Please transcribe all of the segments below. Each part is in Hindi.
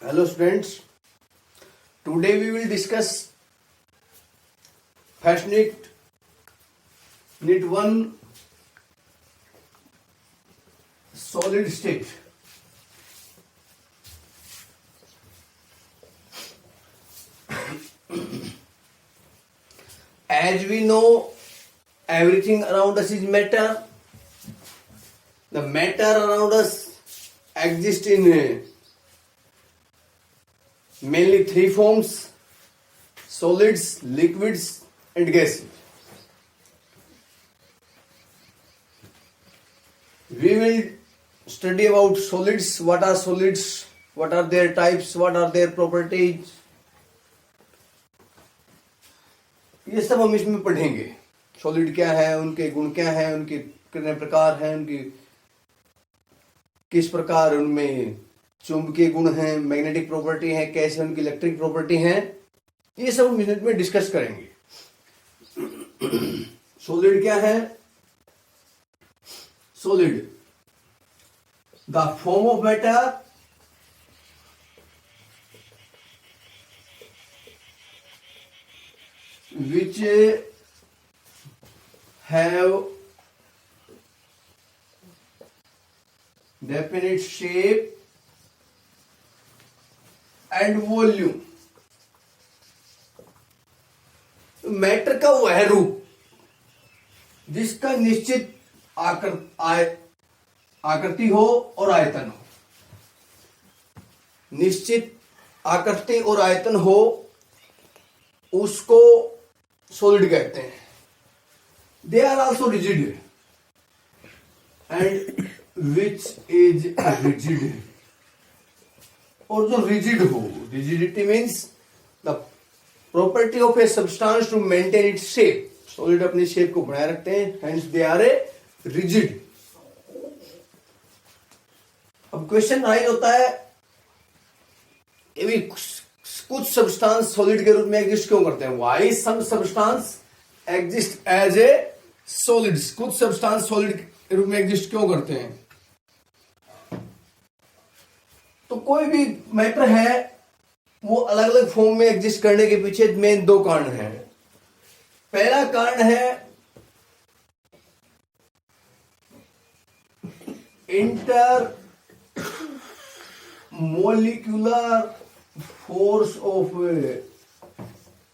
Hello students, today we will discuss Fastnet Knit 1 solid state. As we know, everything around us is matter. The matter around us exists in mainly three forms: solids, liquids and gases. We will study about solids, what are solids, what are their types, what are their properties. ये सब हम इसमें पढ़ेंगे. सॉलिड क्या है, उनके गुण क्या है, उनके कितने प्रकार हैं, उनकी किस प्रकार उनमें चुंबकीय गुण हैं, मैग्नेटिक प्रॉपर्टी है, कैसे उनकी इलेक्ट्रिक प्रॉपर्टी है, ये सब हम इसमें डिस्कस करेंगे. सॉलिड क्या है? Solid the form of matter which have definite shape and volume. Matter का वह रूप जिसका निश्चित आकृति हो और आयतन हो. निश्चित आकृति और आयतन हो उसको सॉलिड कहते हैं. They are also rigid and which is rigid. और जो रिजिड हो, rigidity means the property of a substance to maintain its shape. Solid अपनी शेप को बनाए रखते हैं, hence they are a rigid. अब क्वेश्चन राइज होता है कुछ सब्सटेंस सॉलिड के रूप में एग्जिस्ट क्यों करते हैं? Why some substance exist as a solids. कुछ सब्सटेंस सॉलिड के रूप में एग्जिस्ट क्यों करते हैं? तो कोई भी मैटर है वो अलग अलग फॉर्म में एग्जिस्ट करने के पीछे मेन दो कारण हैं. पहला कारण है inter molecular force of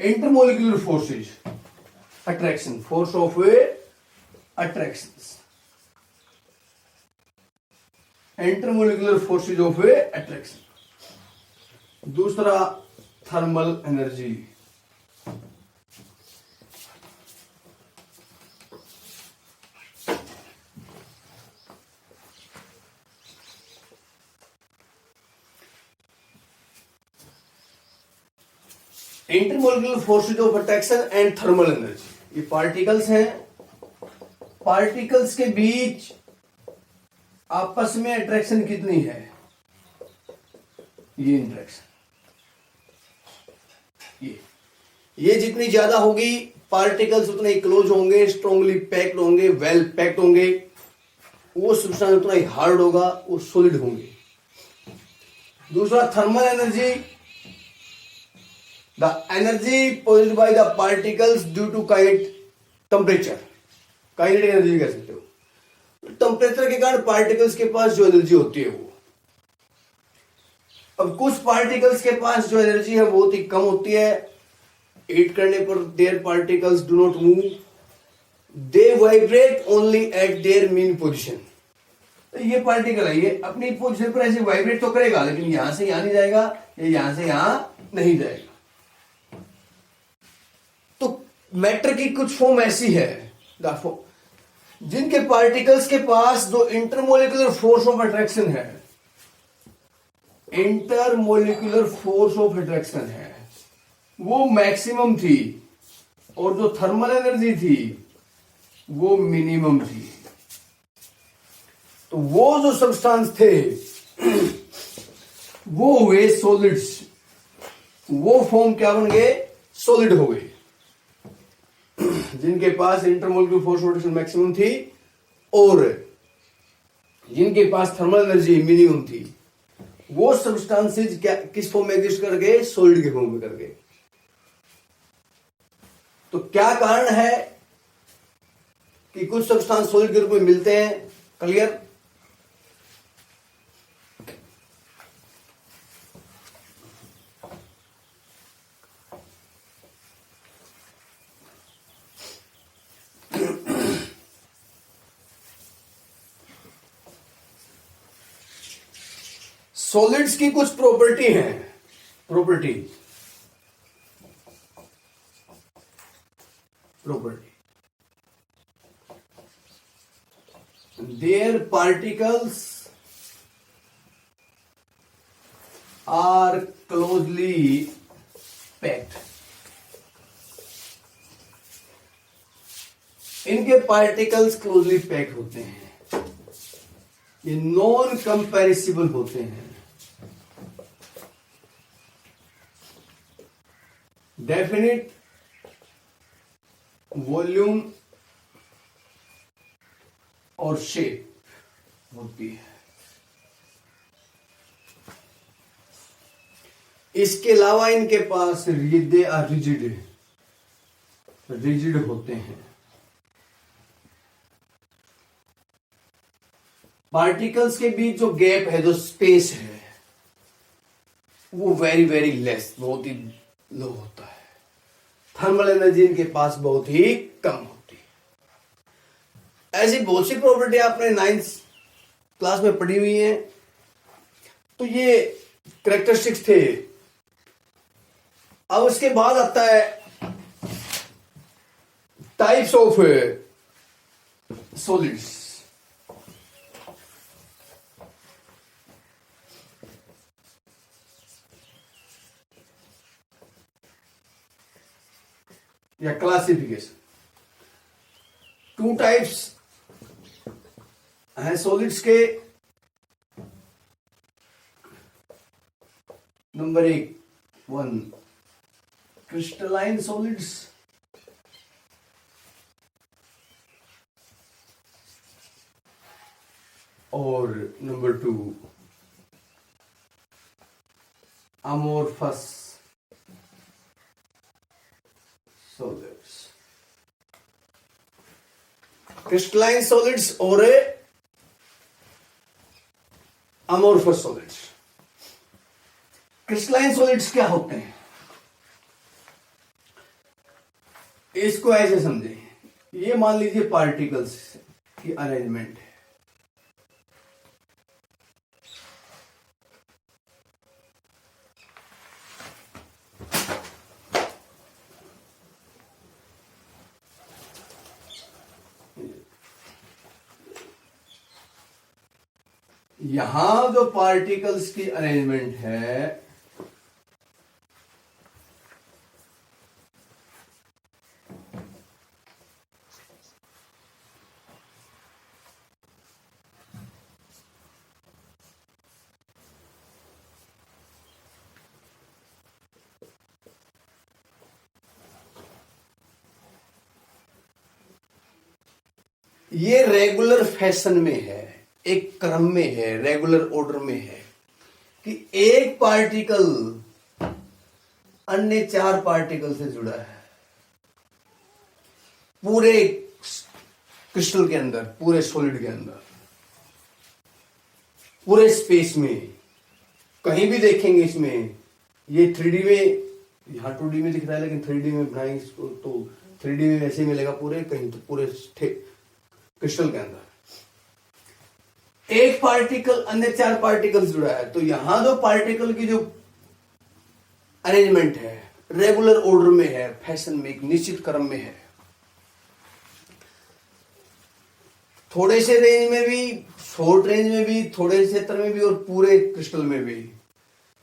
intermolecular forces, attraction, force of attractions, intermolecular forces of attraction. दूसरा thermal energy. Intermolecular forces of attraction and thermal energy. ये पार्टिकल्स हैं. पार्टिकल्स के बीच आपस में अट्रैक्शन कितनी है? ये इंटरेक्शन, ये जितनी ज्यादा होगी पार्टिकल्स उतने ही क्लोज होंगे, स्ट्रांगली पैक्ड होंगे, वेल पैक्ड होंगे. वो सब्सटेंस उतना ही हार्ड होगा, वो सॉलिड होंगे. दूसरा thermal energy, the energy produced by the particles due to temperature. Kinetic energy कह सकते हो. टेम्परेचर के कारण पार्टिकल्स के पास जो एनर्जी होती है वो, अब कुछ पार्टिकल्स के पास जो एनर्जी है बहुत ही कम होती है. हीट करने पर there particles do not move, they vibrate only eight there mean position. ये पार्टिकल है, ये अपनी पोजिशन पर ऐसे वाइब्रेट तो करेगा लेकिन यहां से यहां नहीं जाएगा, ये यहां से यहां नहीं जाएगा. मैटर की कुछ फॉर्म ऐसी है जिनके पार्टिकल्स के पास जो इंटरमोलिकुलर फोर्स ऑफ अट्रैक्शन है, इंटरमोलिकुलर फोर्स ऑफ अट्रैक्शन है, वो मैक्सिमम थी और जो थर्मल एनर्जी थी वो मिनिमम थी. तो वो जो सब्सटेंस थे वो हुए सॉलिड्स. वो फॉर्म क्या बन गए? सॉलिड हो गए. जिनके पास इंटरमोलिकुलर फोर्स रोटेशन मैक्सिमम थी और जिनके पास थर्मल एनर्जी मिनिमम थी, वो सब्सटेंसेज क्या किस फॉर्म में एग्जिस्ट कर गए? सॉलिड के फॉर्म में कर गए। तो क्या कारण है कि कुछ सब्सटेंस सॉलिड के रूप में मिलते हैं? क्लियर? सॉलिड्स की कुछ प्रॉपर्टी हैं। Property their particles are closely packed. इनके पार्टिकल्स क्लोजली पैक्ड होते हैं, ये नॉन कंपैरिसिबल होते हैं। डेफिनिट वॉल्यूम और शेप होती है। इसके अलावा इनके पास दे आर रिजिड होते हैं। पार्टिकल्स के बीच जो गैप है, जो स्पेस है, वो वेरी वेरी लेस, बहुत ही लो होता है। थर्मल एनर्जी इनके पास बहुत ही कम होती है। ऐसी बहुत सी प्रॉपर्टी आपने 9th क्लास में पढ़ी हुई है। तो ये कैरेक्टरिस्टिक्स थे। अब उसके बाद आता है टाइप्स ऑफ सॉलिड्स। या क्लासिफिकेशन। 2 टाइप्स हैं सॉलिड्स के। नंबर 1 क्रिस्टलाइन सॉलिड्स, और number 2 amorphous solids. Crystalline solids और अमोर्फस सॉलिड्स। क्रिस्टलाइन सॉलिड्स क्या होते हैं, इसको ऐसे समझें। ये मान लीजिए पार्टिकल्स की अरेंजमेंट है। यहां जो पार्टिकल्स की अरेंजमेंट है, ये रेगुलर फैशन में है, एक क्रम में है, रेगुलर ऑर्डर में है कि एक पार्टिकल अन्य 4 पार्टिकल से जुड़ा है पूरे क्रिस्टल के अंदर, पूरे सॉलिड के अंदर, पूरे स्पेस में। कहीं भी देखेंगे इसमें, ये 3D में, यहां 2D में दिख रहा है, लेकिन 3D में बनाएंगे इसको तो 3D में वैसे मिलेगा पूरे, कहीं तो पूरे क्रिस्टल के अंदर एक पार्टिकल अन्य 4 पार्टिकल जुड़ा है। तो यहां जो पार्टिकल की जो अरेंजमेंट है रेगुलर ऑर्डर में है, फैशन में, एक निश्चित क्रम में है। थोड़े से रेंज में भी, शॉर्ट रेंज में भी, थोड़े से क्षेत्र में भी, और पूरे क्रिस्टल में भी।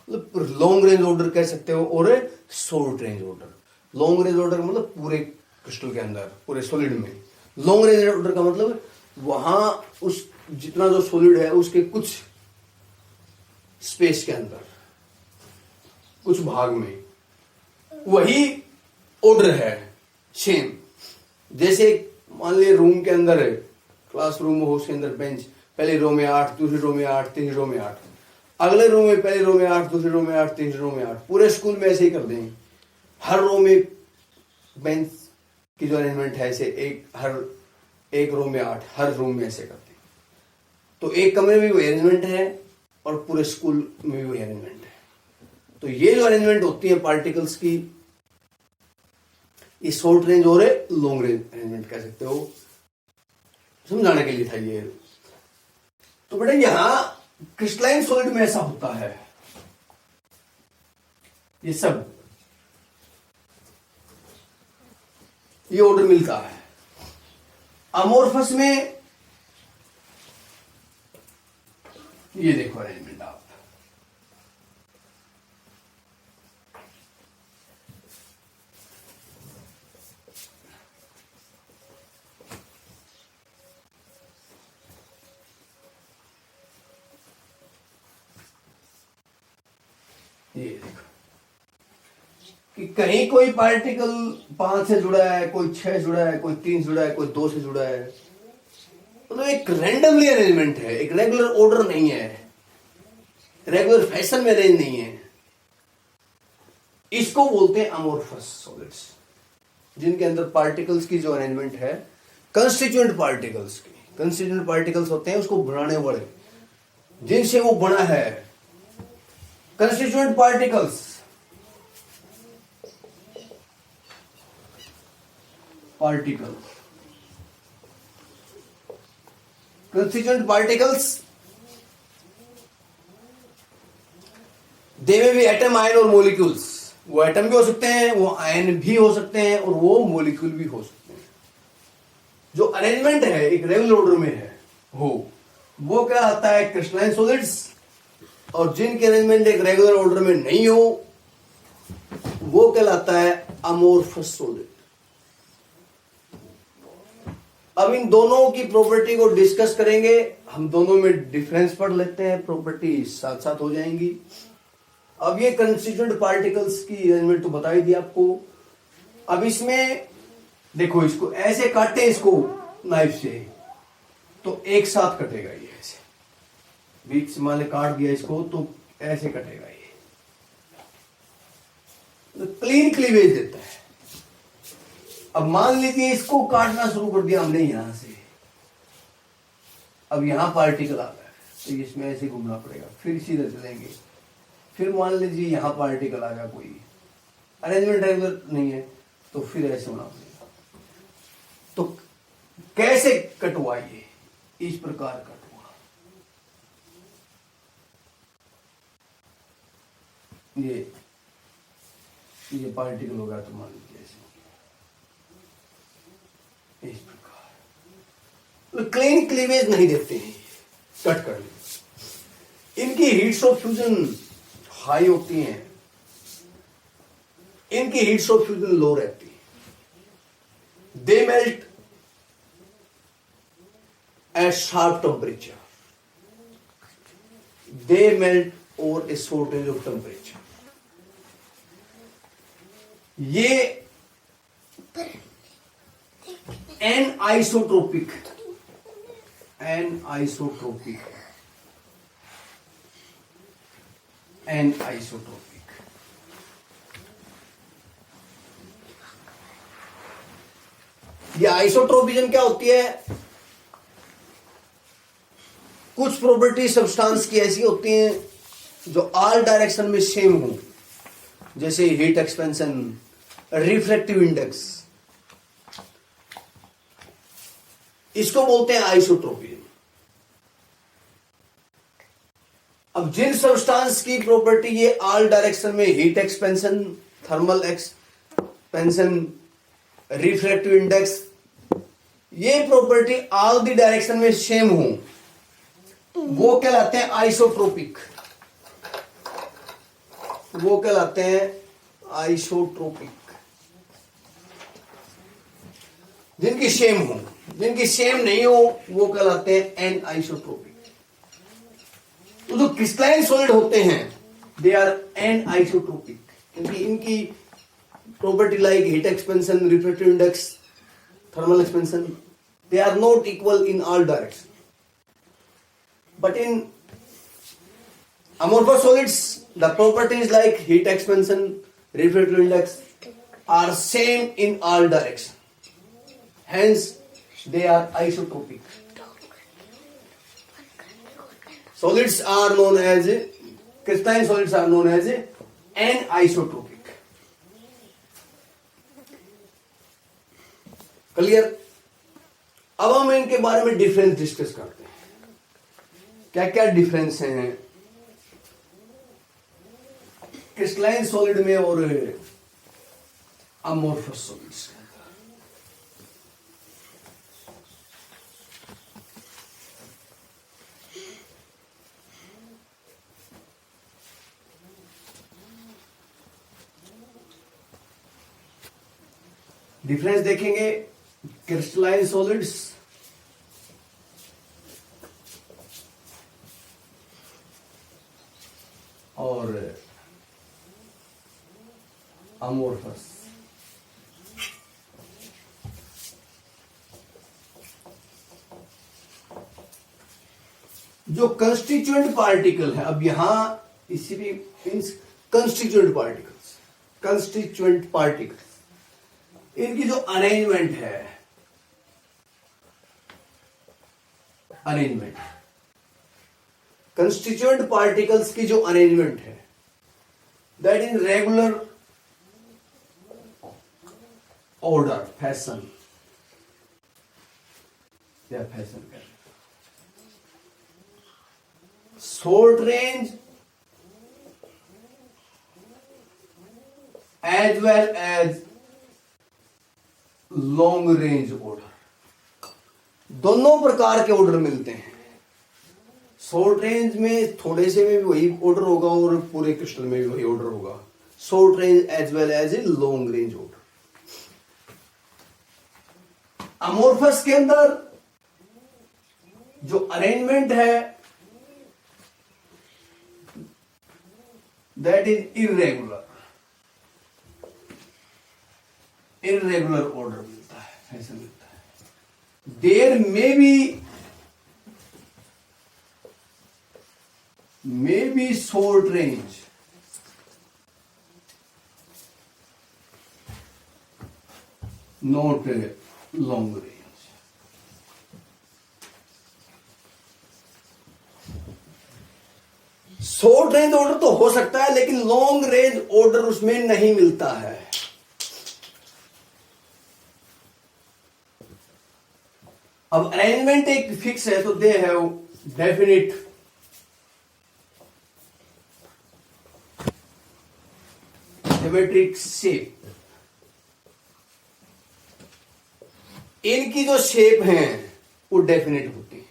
मतलब लॉन्ग रेंज ऑर्डर कह सकते हो और short range order. Long range order मतलब पूरे क्रिस्टल के अंदर, पूरे सॉलिड में। लॉन्ग रेंज ऑर्डर का मतलब वहां उस जितना जो सॉलिड है उसके कुछ स्पेस के अंदर, कुछ भाग में, वही ऑर्डर है सेम। जैसे मान लिया रूम के अंदर है, क्लासरूम हो, उसके अंदर बेंच, पहले रो में 8, दूसरी रो में 8, तीसरी रो में 8। अगले रो में पहले रो में 8, दूसरे रो में 8, तीसरे रो में 8, पूरे स्कूल में ऐसे ही कर देंगे। हर रो में बेंच की जो अरेंजमेंट है ऐसे हर एक रो में 8, हर रूम में ऐसे करते हैं। तो एक कमरे में भी अरेंजमेंट है और पूरे स्कूल में भी अरेंजमेंट है। तो ये जो अरेंजमेंट होती है पार्टिकल्स की, ये शॉर्ट रेंज और लॉन्ग रेंज अरेंजमेंट कह सकते हो, समझाने के लिए था ये। तो बेटा यहां क्रिस्टलाइन सॉलिड में ऐसा होता है, ये सब ये ऑर्डर मिलता है। अमोर्फस में ये देखो अरेंजमेंट आप, ये देखो कि कहीं कोई पार्टिकल 5 से जुड़ा है, कोई 6 जुड़ा है, कोई 3 जुड़ा है, कोई 2 से जुड़ा है। तो एक रैंडमली अरेंजमेंट है, एक रेगुलर ऑर्डर नहीं है, रेगुलर फैशन में अरेंज नहीं है। इसको बोलते हैं अमोर्फस सॉलिड्स, जिनके अंदर पार्टिकल्स की जो अरेंजमेंट है कंस्टिट्यूएंट पार्टिकल्स की। कंस्टिट्यूएंट पार्टिकल्स होते हैं उसको बनाने वाले, जिनसे वो बना है। Constituent particles constituent particles, they may be atom, ion और molecules। वो एटम भी हो सकते हैं, वो आयन भी हो सकते हैं और वो मोलिक्यूल भी हो सकते हैं। जो अरेंजमेंट है एक रेगुलर ऑर्डर में है वो क्या आता है क्रिस्टलाइन सॉलिड्स, और जिनके अरेंजमेंट एक रेगुलर ऑर्डर में नहीं हो वो कहलाता है अमोर्फस सॉलिड। अब इन दोनों की प्रॉपर्टी को डिस्कस करेंगे, हम दोनों में डिफरेंस पढ़ लेते हैं, प्रॉपर्टी साथ साथ हो जाएंगी। अब ये कंस्टिट्यूएंट पार्टिकल्स की अरेंजमेंट तो बता ही दी आपको। अब इसमें देखो, इसको ऐसे काटे, इसको नाइफ से तो एक साथ कटेगा, ये ऐसे बीच से मान काट दिया इसको तो ऐसे कटेगा, ये तो क्लीन क्लीवेज देता है। अब मान लीजिए इसको काटना शुरू कर दिया हमने यहां से, अब यहां पार्टिकल आ गया तो इसमें ऐसे घूमना पड़ेगा, फिर सीधे चलेंगे, फिर मान लीजिए यहां पार्टिकल आ गया, कोई अरेंजमेंट रेगुलर नहीं है तो फिर ऐसे होना पड़ेगा। तो कैसे कट हुआ, ये इस प्रकार कट हुआ। ये पार्टिकल होगा तो मान लीजिए ऐसे इस प्रकार। क्लीन क्लीवेज नहीं देते हैं, कट कर ले। इनकी हीट्स ऑफ फ्यूजन हाई होती हैं, इनकी हीट्स ऑफ फ्यूजन लो रहती है। They melt at sharp temperature, they melt over a short range of temperature. ये एनआइसोट्रोपिक ये आइसोट्रोपिज्म क्या होती है? कुछ प्रॉपर्टी सब्सटेंस की ऐसी होती हैं जो ऑल डायरेक्शन में सेम हो, जैसे हीट एक्सपेंशन, रिफ्लेक्टिव इंडेक्स, इसको बोलते हैं आइसोट्रोपिज्म। अब जिन सब्सटेंस की प्रॉपर्टी ये ऑल डायरेक्शन में heat expansion, thermal expansion, reflective index, ये प्रॉपर्टी ऑल द डायरेक्शन में सेम हो, वो कहलाते हैं आइसोट्रोपिक। वो कहलाते हैं आइसोट्रोपिक। जिनकी सेम हो, जिनकी सेम नहीं हो वो कहलाते हैं एन आइसोट्रोपिक। तो जो क्रिस्टलाइन सॉलिड होते हैं दे आर एन आइसोट्रोपिक, क्योंकि इनकी property like heat expansion, reflective index, thermal expansion, they are not equal in all directions. But in Amorphous solids, the properties like heat expansion, refractive index are same in all directions. Hence, they are isotropic. Solids are known as, crystalline solids are known as anisotropic. Clear? अब हम इनके बारे में डिफरेंस डिस्कस करते हैं. क्या क्या डिफरेंस हैं क्रिस्टलाइन सॉलिड में और अमोर्फस सॉलिड्स के अंदर. डिफरेंस देखेंगे क्रिस्टलाइन सॉलिड्स और अमोर्फस. जो कंस्टिट्यूएंट पार्टिकल है, अब यहां इसी भी मीन्स कंस्टिट्यूएंट पार्टिकल्स इनकी जो अरेंजमेंट है, कंस्टिट्यूएंट पार्टिकल्स की जो अरेंजमेंट है, that in regular order, fashion या फैशन कर short range as well as long range order. दोनों प्रकार के ऑर्डर मिलते हैं. शॉर्ट रेंज में थोड़े से में भी वही ऑर्डर होगा और पूरे क्रिस्टल में भी वही ऑर्डर होगा. Short range as well as a long range order. Amorphous के अंदर जो अरेंजमेंट है दैट इज इरेगुलर ऑर्डर मिलता है, ऐसा मिलता है. There may be short range, not long range. Short range order तो हो सकता है लेकिन लॉन्ग रेंज ऑर्डर उसमें नहीं मिलता है. अब अरेंजमेंट एक फिक्स है तो they have definite geometric shape. इनकी जो शेप है वो डेफिनेट होती है.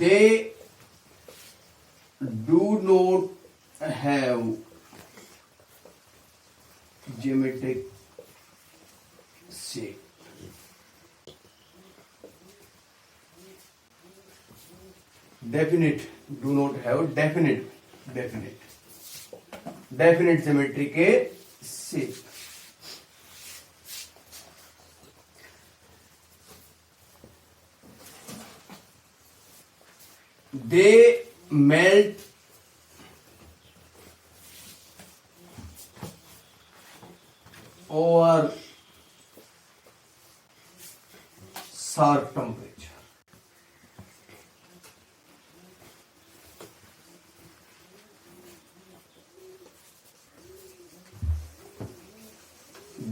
They do not have geometric shape. Definite do not have definite geometry के shape. They melt over sharp temperature.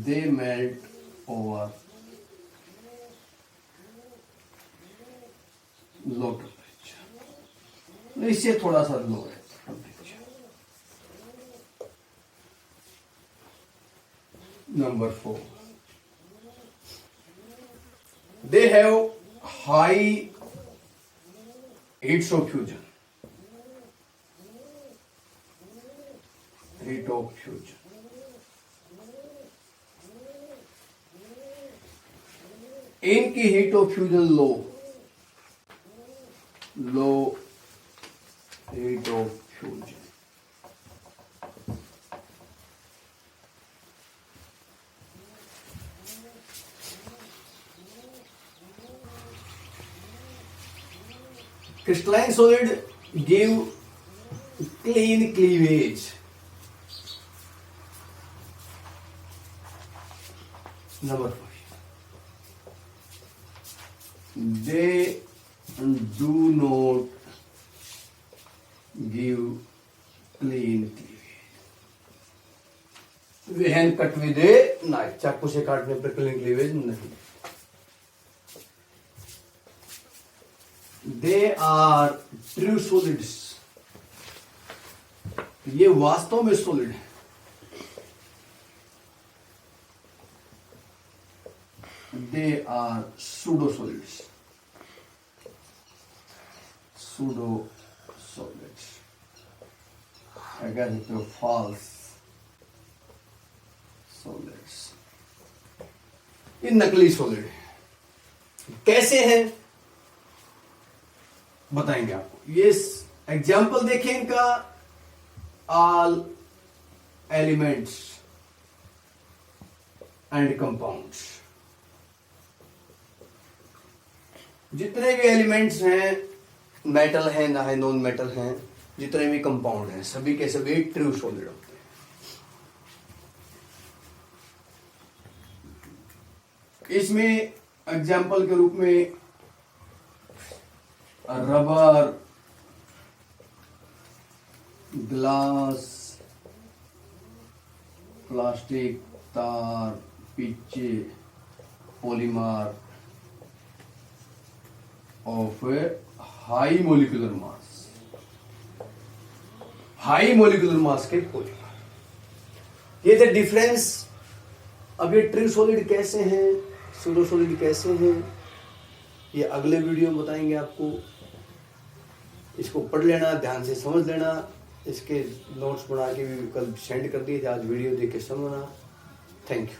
They melt over low temperature. इससे थोड़ा सा लो है temperature. Number 4. They have high heat of fusion. इनकी heat of fusion low heat of fusion. Crystalline solid give clean cleavage. Number 5. They do not give clean cleavage. When cut with a knife, चाकू से काटने पर clean cleavage नहीं. They are true solids. ये वास्तव में सॉलिड है. They are pseudo solids. Pseudo solids. अगर तो false solids. ये नकली सॉलिड है. कैसे हैं बताएंगे आपको. ये एग्जाम्पल देखें इनका. All elements and compounds. जितने भी एलिमेंट्स हैं, मेटल हैं ना है नॉन मेटल हैं, जितने भी कंपाउंड हैं, सभी के सभी ट्रू सॉलिड होते हैं. इसमें एग्जाम्पल के रूप में रबर, ग्लास, प्लास्टिक, तार, pitch, polymer of high molecular mass. High molecular mass के पॉलीमर. ये द डिफरेंस. अब ये ट्रू सॉलिड कैसे हैं, सूडो सॉलिड कैसे हैं, ये अगले वीडियो में बताएंगे आपको. इसको पढ़ लेना, ध्यान से समझ लेना. इसके नोट्स बना के भी कल सेंड कर दिए थे, आज वीडियो देख के समझना. Thank you.